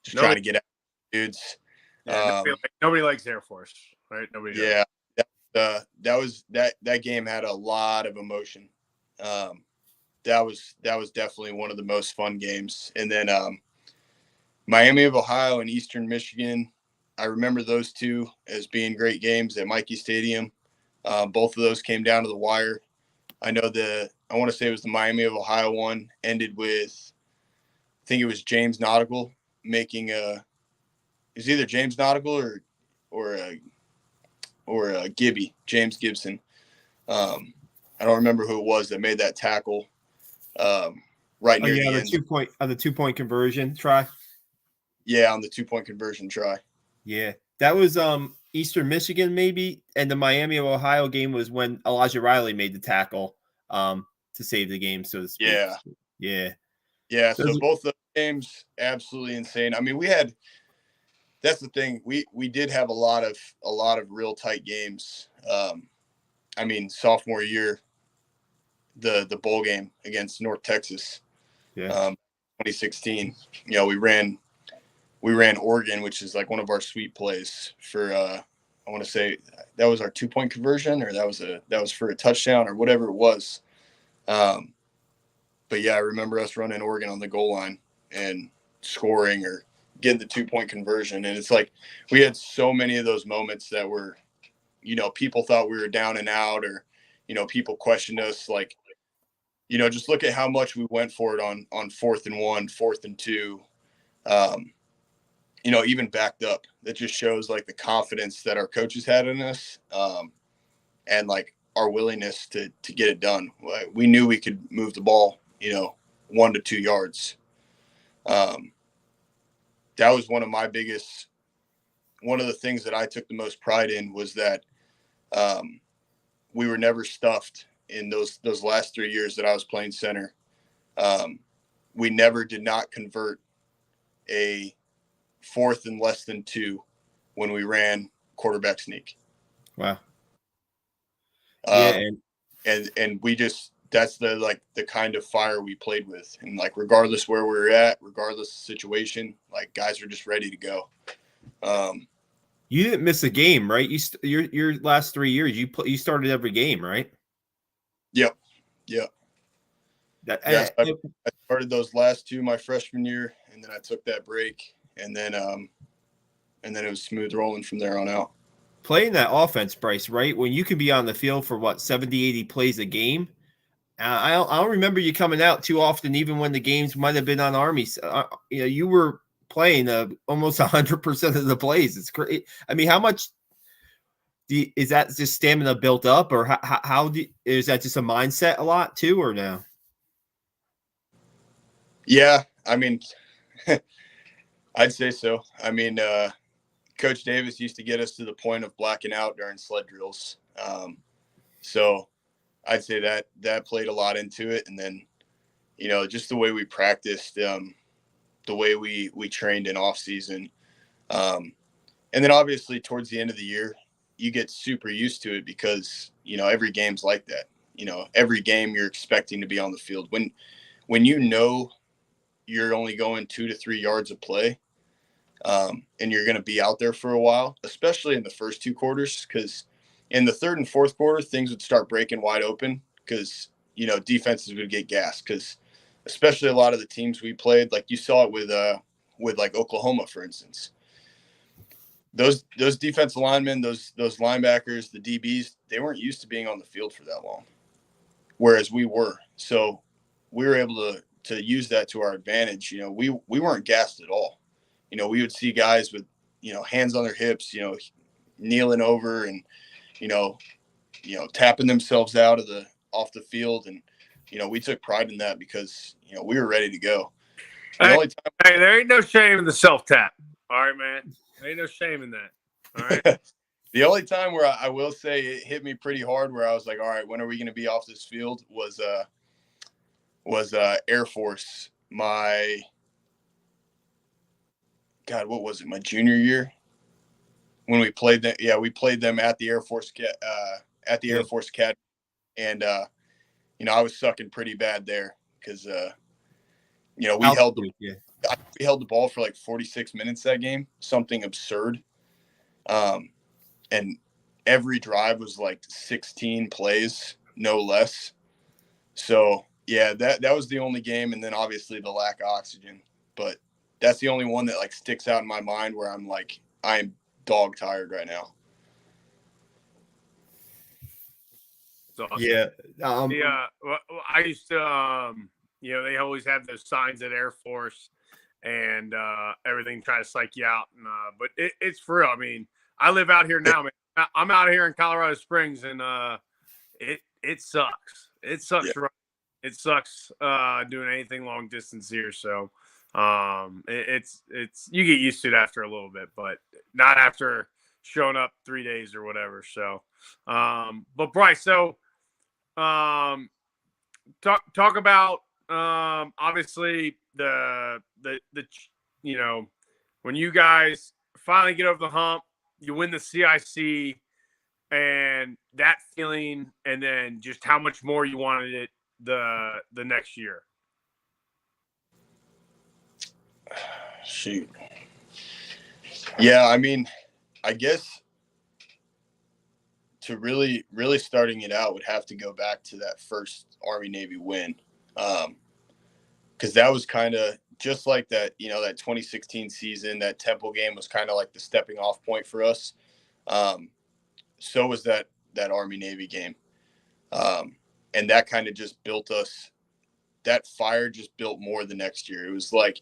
to get out dudes. Yeah, nobody likes Air Force, right? Nobody does. Yeah. That game had a lot of emotion. That was definitely one of the most fun games. And then Miami of Ohio and Eastern Michigan, I remember those two as being great games at Mikey Stadium. Both of those came down to the wire. I know I want to say it was the Miami of Ohio one ended with, I think it was James Nautical making it's either James Nautical or Gibby, James Gibson. I don't remember who it was that made that tackle right near the end. The 2-point conversion try. Yeah, on the 2-point conversion try. Yeah, that was Eastern Michigan maybe, and the Miami of Ohio game was when Elijah Riley made the tackle to save the game, so to speak. Yeah. So both those games, absolutely insane. I mean, that's the thing. We did have a lot of real tight games. I mean, sophomore year, the bowl game against North Texas, 2016. We ran Oregon, which is like one of our sweep plays for. I want to say that was our 2-point conversion, or that was for a touchdown or whatever it was. But yeah, I remember us running Oregon on the goal line and scoring or getting the 2-point conversion. And it's like, we had so many of those moments that were, people thought we were down and out, or, people questioned us. Like, just look at how much we went for it on 4th and 1, 4th and 2, even backed up. That just shows like the confidence that our coaches had in us. And like our willingness to get it done. We knew we could move the ball, 1 to 2 yards. That was one of the things that I took the most pride in, was that we were never stuffed in those last 3 years that I was playing center. We never did not convert a 4th and less than 2 when we ran quarterback sneak. Wow. Yeah, and we just, that's the kind of fire we played with, and like regardless where we were at, regardless of the situation, like guys are just ready to go. You didn't miss a game, right? Your last 3 years, you started every game, right? Yep. I started those last 2 my freshman year, and then I took that break, and then it was smooth rolling from there on out. Playing that offense, Bryce, right? When you can be on the field for 70, 80 plays a game. I don't remember you coming out too often, even when the games might have been on Army. You were playing almost 100% of the plays. It's great. I mean, how much is that just stamina built up, or is that just a mindset a lot too, or no? Yeah, I mean, I'd say so. I mean, Coach Davis used to get us to the point of blacking out during sled drills. So I'd say that played a lot into it. And then, just the way we practiced, the way we trained in off season. And then obviously towards the end of the year, you get super used to it because, every game's like that. Every game you're expecting to be on the field. When you're only going 2 to 3 yards of play, and you're going to be out there for a while, especially in the first 2 quarters, because in the 3rd and 4th quarter, things would start breaking wide open because, defenses would get gassed, because especially a lot of the teams we played, like you saw it with like Oklahoma, for instance. Those defensive linemen, those linebackers, the DBs, they weren't used to being on the field for that long, whereas we were. So we were able to use that to our advantage. We weren't gassed at all. We would see guys with, hands on their hips, kneeling over and, tapping themselves off the field. And, we took pride in that because, we were ready to go. Hey, there ain't no shame in the self-tap. All right, man. There ain't no shame in that. All right. The only time where I will say it hit me pretty hard, where I was like, all right, when are we going to be off this field, was Air Force. What was it? My junior year, when we played them. Yeah, we played them at the Air Force Air Force Academy, and I was sucking pretty bad there because we held the ball for like 46 minutes that game, something absurd. And every drive was like 16 plays, no less. So yeah, that was the only game, and then obviously the lack of oxygen. But that's the only one that like sticks out in my mind where I'm like, I'm dog tired right now. Awesome. Yeah. I used to, they always have those signs at Air Force and everything trying to psych you out. And, but it's for real. I mean, I live out here now, man. I'm out here in Colorado Springs, and it sucks. It sucks. Yeah. Right? It sucks doing anything long distance here. So it's you get used to it after a little bit, but not after showing up 3 days or whatever. So, but Bryce, so talk about obviously the when you guys finally get over the hump, you win the CIC, and that feeling, and then just how much more you wanted it the next year. Shoot. Yeah, I mean, I guess to really, really starting it out would have to go back to that first Army-Navy win. Because that was kind of just like that, that 2016 season, that Temple game was kind of like the stepping off point for us. So was that Army-Navy game. And that kind of just built us, that fire just built more the next year. It was like,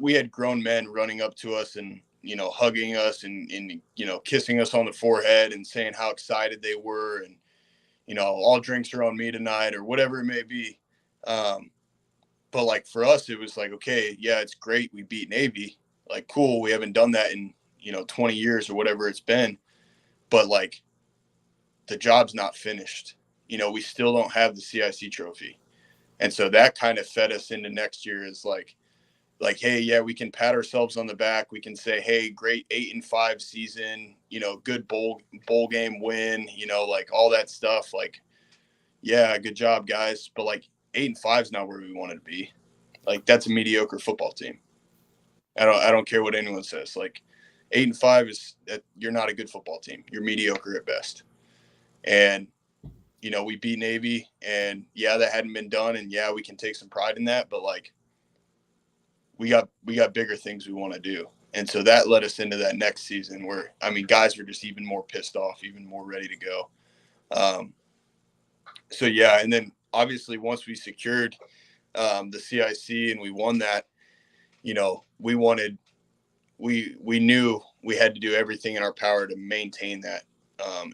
we had grown men running up to us and, hugging us and kissing us on the forehead and saying how excited they were. And, all drinks are on me tonight or whatever it may be. But like for us, it was like, okay, yeah, it's great. We beat Navy. Like, cool. We haven't done that in, 20 years or whatever it's been. But like the job's not finished. We still don't have the CIC trophy. And so that kind of fed us into next year is like, like, hey, yeah, we can pat ourselves on the back. We can say, hey, great 8-5 season, good bowl game win, like all that stuff. Like, yeah, good job, guys. But like 8-5 is not where we wanted to be. Like, that's a mediocre football team. I don't care what anyone says. Like, 8-5 is that you're not a good football team. You're mediocre at best. And we beat Navy, and yeah, that hadn't been done, and yeah, we can take some pride in that. But like, we got bigger things we want to do. And so that led us into that next season where, guys were just even more pissed off, even more ready to go. So yeah. And then obviously once we secured the CIC and we won that, we knew we had to do everything in our power to maintain that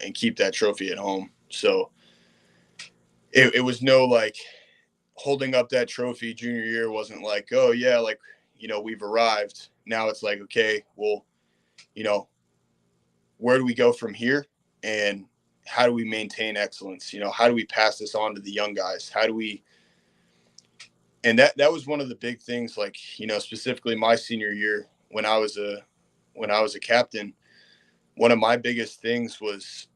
and keep that trophy at home. So it was no like holding up that trophy junior year wasn't like, oh yeah, like, we've arrived. Now it's like, okay, well, where do we go from here? And how do we maintain excellence? How do we pass this on to the young guys? How do we, and that was one of the big things, like, specifically my senior year when I was a captain, one of my biggest things was,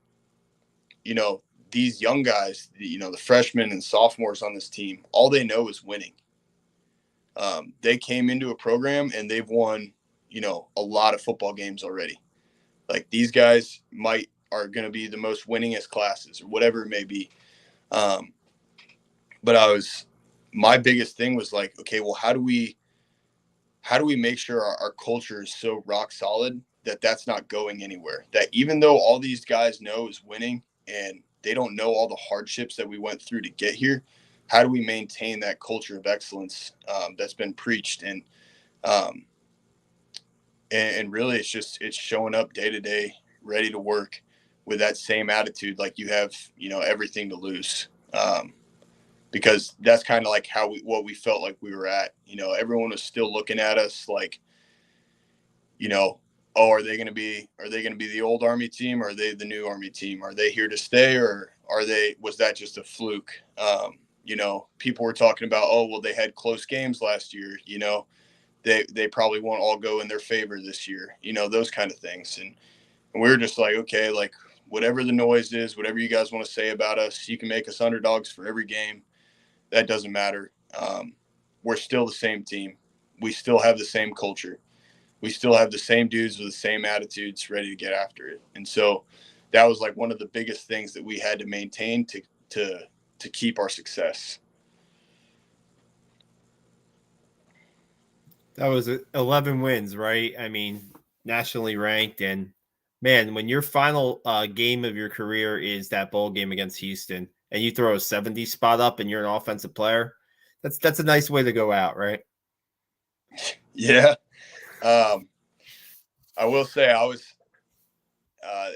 these young guys, the freshmen and sophomores on this team, all they know is winning. They came into a program and they've won, a lot of football games already. Like, these guys are going to be the most winningest classes or whatever it may be. But my biggest thing was like, okay, well, how do we make sure our culture is so rock solid that that's not going anywhere? That even though all these guys know is winning and they don't know all the hardships that we went through to get here, how do we maintain that culture of excellence that's been preached? And really it's showing up day to day, ready to work with that same attitude. Like, you have, everything to lose. Because that's kind of like what we felt like we were at. Everyone was still looking at us like, oh, are they going to be the old Army team? Or are they the new Army team? Are they here to stay, or was that just a fluke? People were talking about, oh, well, they had close games last year. They probably won't all go in their favor this year. Those kind of things. And we were just like, okay, like, whatever the noise is, whatever you guys want to say about us, you can make us underdogs for every game. That doesn't matter. We're still the same team. We still have the same culture. We still have the same dudes with the same attitudes ready to get after it. And so that was like one of the biggest things that we had to maintain to keep our success. That was 11 wins, right? Nationally ranked. And man, when your final game of your career is that bowl game against Houston, and you throw a 70 spot up and you're an offensive player, that's a nice way to go out, right? Yeah. I will say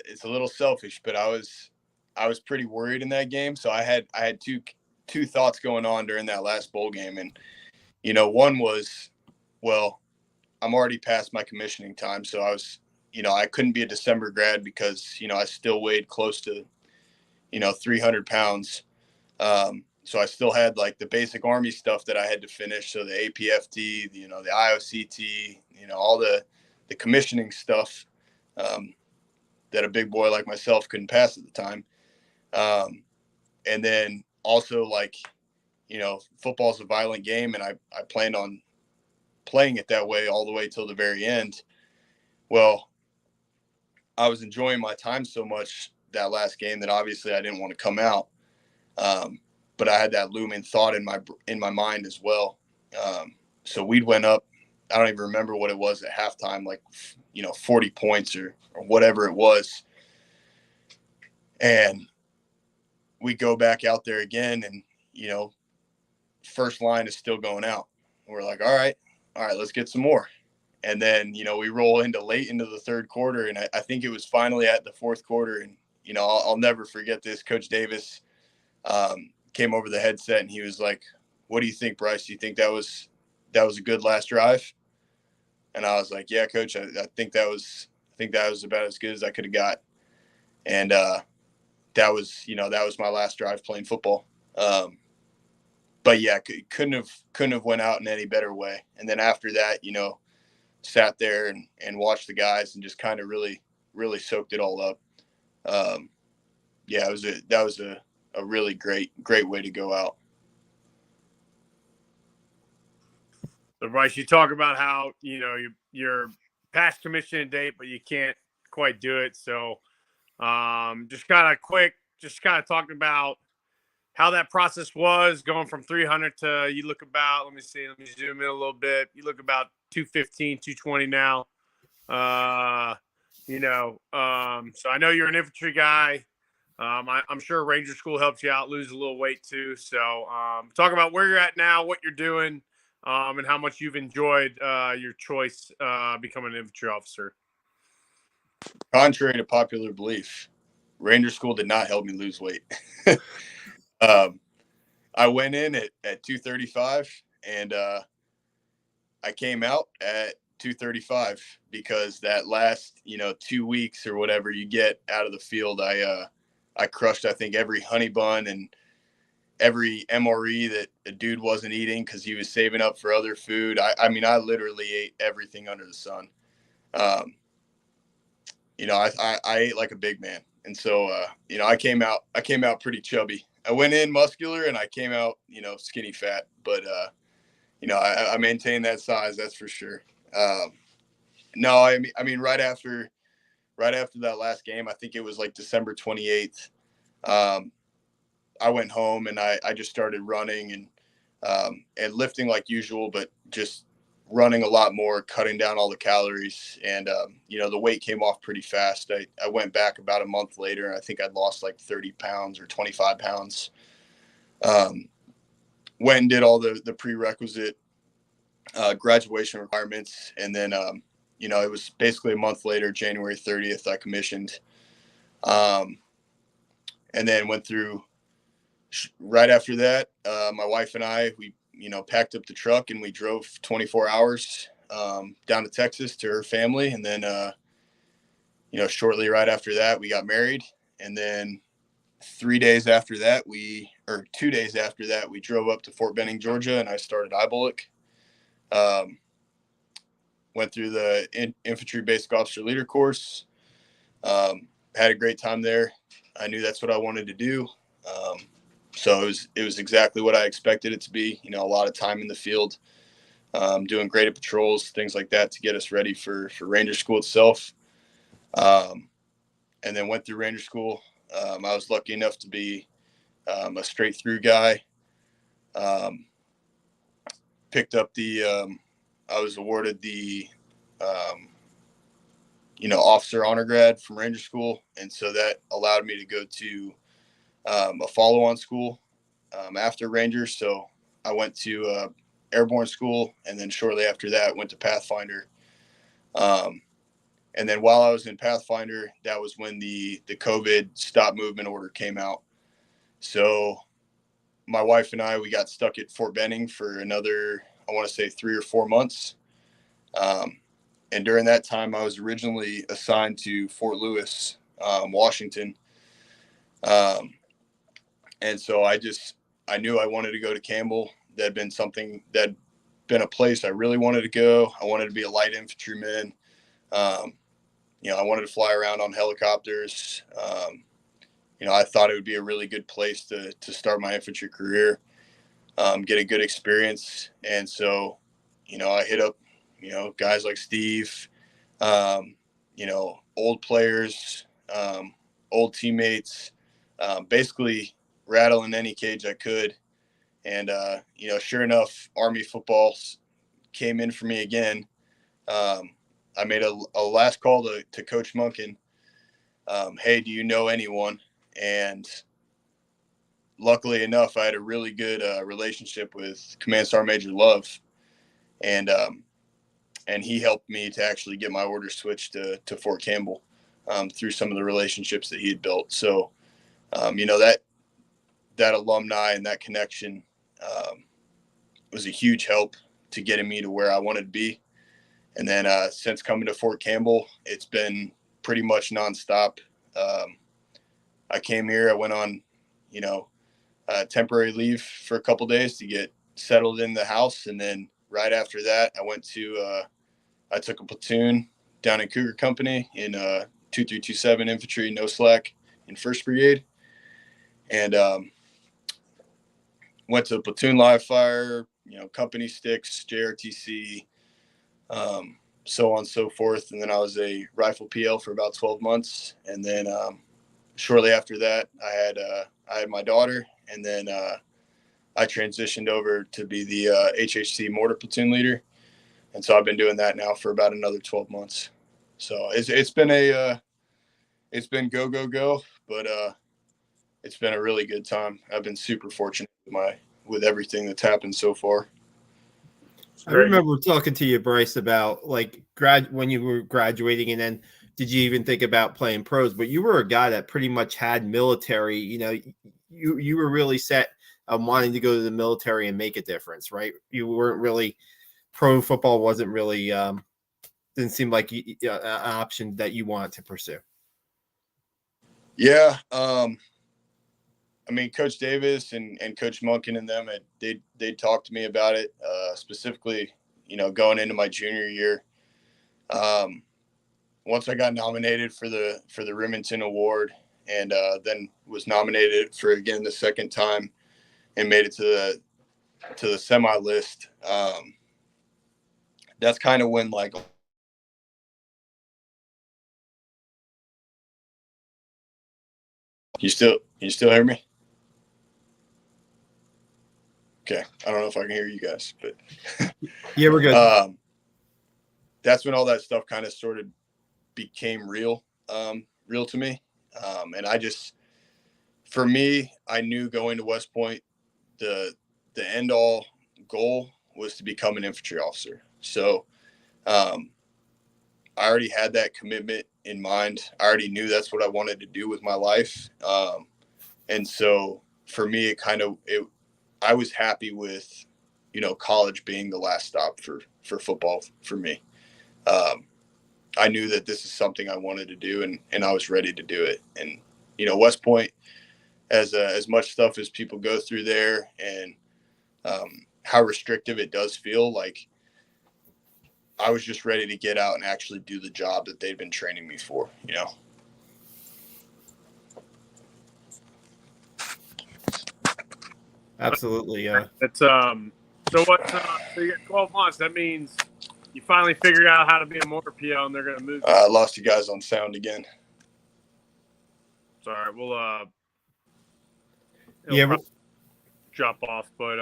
it's a little selfish, but I was pretty worried in that game. So I had two thoughts going on during that last bowl game. And, one was, well, I'm already past my commissioning time. So I couldn't be a December grad because, I still weighed close to, 300 pounds. So I still had like the basic Army stuff that I had to finish. So the APFT, the IOCT, all the commissioning stuff that a big boy like myself couldn't pass at the time. And then also, like, football's a violent game, and I planned on playing it that way all the way till the very end. Well, I was enjoying my time so much that last game that obviously I didn't want to come out. But I had that looming thought in my mind as well. So we'd went up, I don't even remember what it was at halftime, like, 40 points or whatever it was. And we go back out there again, and, first line is still going out. We're like, all right, let's get some more. And then, we roll late into the third quarter. And I think it was finally at the fourth quarter. And, I'll never forget this. Coach Davis came over the headset and he was like, what do you think, Bryce? Do you think that was a good last drive? And I was like, yeah, coach, I think that was about as good as I could have got. And that was my last drive playing football. But but yeah, couldn't have went out in any better way. And then after that, sat there and watched the guys and just kind of really, really soaked it all up. Yeah, that was a really great way to go out. So Bryce, you talk about how, you're past commission date, but you can't quite do it. So just kind of talking about how that process was going from 300 to, you look about, let me zoom in a little bit. You look about 215, 220 now. So I know you're an infantry guy. I'm sure Ranger School helps you out, lose a little weight too. So talk about where you're at now, what you're doing, and how much you've enjoyed your choice becoming an infantry officer. Contrary to popular belief, Ranger School did not help me lose weight. I went in at 235 and I came out at 235 because that last, 2 weeks or whatever you get out of the field, I crushed, I think, every honey bun and every MRE that a dude wasn't eating because he was saving up for other food. I mean, I literally ate everything under the sun. I ate like a big man. And so, I came out pretty chubby. I went in muscular and I came out, skinny fat, but, I maintained that size. That's for sure. No, I mean, right after that last game, I think it was like December 28th. I went home and I just started running and lifting like usual, but just running a lot more, cutting down all the calories. And, the weight came off pretty fast. I went back about a month later and I think I'd lost like 30 pounds or 25 pounds. Went and did all the prerequisite graduation requirements. And then, it was basically a month later, January 30th, I commissioned. And then went through right after that. My wife and I, we, packed up the truck and we drove 24 hours down to Texas to her family. And then, shortly right after that, we got married. And then 2 days after that, we drove up to Fort Benning, Georgia, and I started IBOLC. Went through the infantry basic officer leader course. Had a great time there. I knew that's what I wanted to do. So it was exactly what I expected it to be. A lot of time in the field, doing graded patrols, things like that to get us ready for Ranger School itself. And then went through Ranger School. I was lucky enough to be a straight through guy. Picked up I was awarded the, officer honor grad from Ranger School. And so that allowed me to go to a follow-on school after Rangers. So I went to airborne school, and then shortly after that went to Pathfinder. And then while I was in Pathfinder, that was when the COVID stop movement order came out. So my wife and I, we got stuck at Fort Benning for another, I want to say 3 or 4 months. And during that time, I was originally assigned to Fort Lewis, Washington. And so I knew I wanted to go to Campbell. That'd been a place I really wanted to go. I wanted to be a light infantryman. I wanted to fly around on helicopters. I thought it would be a really good place to start my infantry career, get a good experience. And so, I hit up, guys like Steve, old players, old teammates, basically rattling any cage I could. And, sure enough, Army football came in for me again. I made a last call to Coach Munkin. Hey, do you know anyone? And luckily enough, I had a really good relationship with Command Sergeant Major Love. And he helped me to actually get my order switched to Fort Campbell through some of the relationships that he had built. So, that alumni and that connection was a huge help to getting me to where I wanted to be. And then since coming to Fort Campbell, it's been pretty much nonstop. I came here, I went on, temporary leave for a couple days to get settled in the house. And then right after that, I took a platoon down in Cougar Company in 2327 Infantry, no slack in 1st Brigade. And went to platoon live fire, company sticks, JRTC, so on and so forth. And then I was a rifle PL for about 12 months. And then shortly after that, I had my daughter. And then I transitioned over to be the HHC mortar platoon leader. And so I've been doing that now for about another 12 months. So it's been go, but it's been a really good time. I've been super fortunate with everything that's happened so far. I remember talking to you, Bryce, about like when you were graduating, and then did you even think about playing pros? But you were a guy that pretty much had military. You were really set on wanting to go to the military and make a difference, right? You weren't really pro football. Wasn't really didn't seem like an option that you wanted to pursue. Yeah. I mean, Coach Davis and Coach Munkin and them, they talked to me about it, specifically, going into my junior year. Once I got nominated for the Remington Award, and then was nominated for again the second time, and made it to the semi list. That's kind of when like. You still hear me? Okay. I don't know if I can hear you guys, but yeah, we're good. That's when all that stuff kind of sort of became real to me. And for me, I knew going to West Point, the end all goal was to become an infantry officer. So, I already had that commitment in mind. I already knew that's what I wanted to do with my life. And so for me, I was happy with, college being the last stop for football for me. I knew that this is something I wanted to do, and I was ready to do it. And, West Point, as much stuff as people go through there, and how restrictive it does feel, like I was just ready to get out and actually do the job that they'd been training me for, Absolutely, yeah. That's So what? So you got 12 months. That means you finally figured out how to be a mortar PL, and they're going to move. I lost you guys on sound again. Sorry, we'll yeah, drop off, but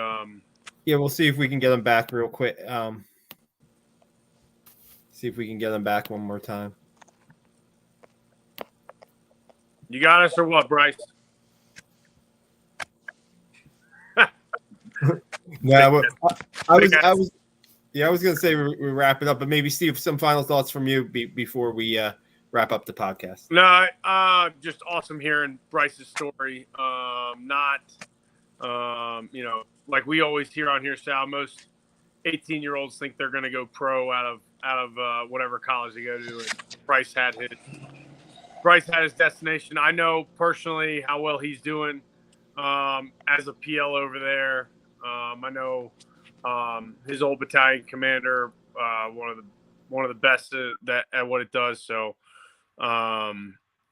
yeah, we'll see if we can get them back real quick. See if we can get them back one more time. You got us or what, Bryce? Yeah, I was going to say we wrap it up, but maybe Steve, some final thoughts from you before we wrap up the podcast. No, just awesome hearing Bryce's story. Like we always hear on here, Sal, most 18-year-olds think they're going to go pro out of whatever college they go to, and Bryce had his destination. I know personally how well he's doing as a PL over there. I know his old battalion commander, one of the best at what it does. So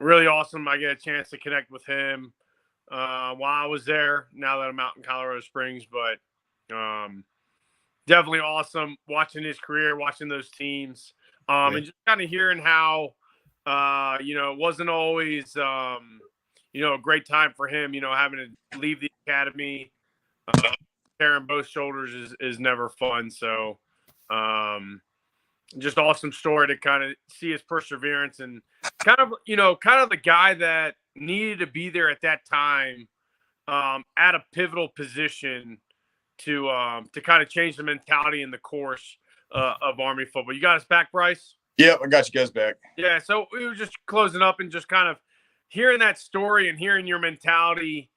really awesome. I get a chance to connect with him while I was there. Now that I'm out in Colorado Springs, but definitely awesome watching his career, watching those teams, and just kind of hearing how it wasn't always a great time for him. Having to leave the academy. Carrying both shoulders is never fun. So just awesome story to kind of see his perseverance and kind of the guy that needed to be there at that time at a pivotal position to kind of change the mentality and the course of Army football. You got us back, Bryce? Yeah, I got you guys back. Yeah, so we were just closing up and just kind of hearing that story and hearing your mentality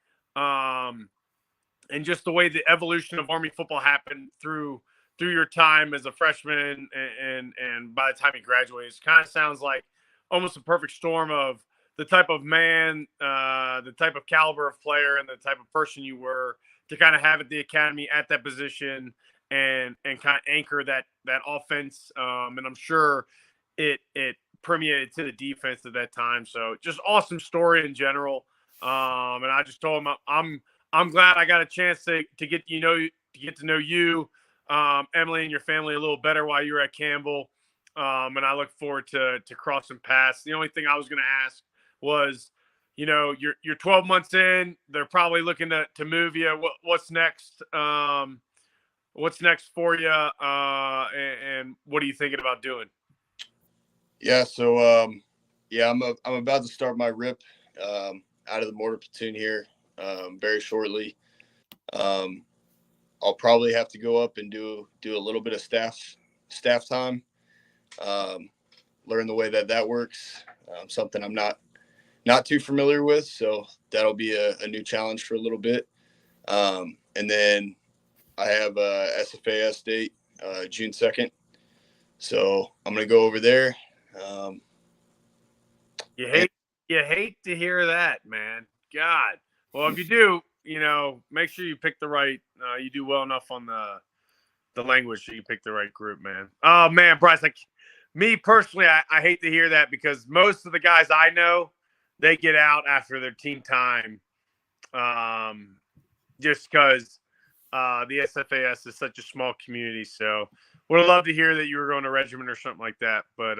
and just the way the evolution of Army football happened through your time as a freshman and by the time you graduated. It kind of sounds like almost a perfect storm of the type of man, the type of caliber of player, and the type of person you were to kind of have at the academy at that position and kind of anchor that offense. And I'm sure it permeated to the defense at that time. So just awesome story in general. And I just told him I'm glad I got a chance to get to know you, Emily, and your family a little better while you were at Campbell. And I look forward to crossing paths. The only thing I was going to ask was, you're 12 months in. They're probably looking to move you. What's next? What's next for you? And what are you thinking about doing? Yeah. So, I'm about to start my rip out of the mortar platoon here very shortly. I'll probably have to go up and do a little bit of staff time, learn the way that works. Something I'm not too familiar with, so that'll be a new challenge for a little bit. And then I have a SFAS date June 2nd, so I'm gonna go over there. You hate to hear that, man. God. Well, if you do, make sure you pick the right. You do well enough on the language, so you pick the right group, man. Oh man, Bryce. Me personally, I hate to hear that because most of the guys I know, they get out after their team time, just because the SFAS is such a small community. So, would have loved to hear that you were going to regiment or something like that. But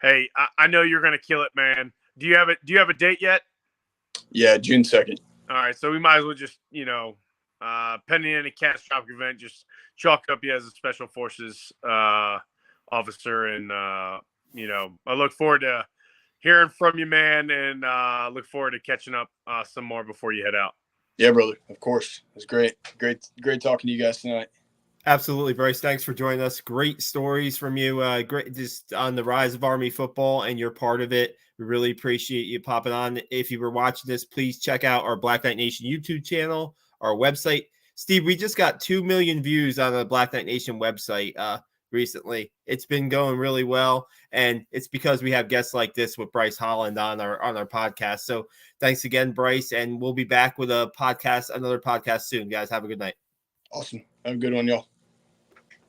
hey, I know you're going to kill it, man. Do you have a date yet? Yeah, June 2nd. All right, so we might as well just, pending any catastrophic event, just chalk up you as a special forces officer. And, I look forward to hearing from you, man, and look forward to catching up some more before you head out. Yeah, brother. Of course. It was great talking to you guys tonight. Absolutely, Bryce. Thanks for joining us. Great stories from you. Great, just on the rise of Army football, and you're part of it. We really appreciate you popping on. If you were watching this, please check out our Black Knight Nation YouTube channel, our website. Steve, we just got 2 million views on the Black Knight Nation website recently. It's been going really well, and it's because we have guests like this with Bryce Holland on our podcast. So thanks again, Bryce, and we'll be back with another podcast soon. Guys, have a good night. Awesome. Have a good one, y'all.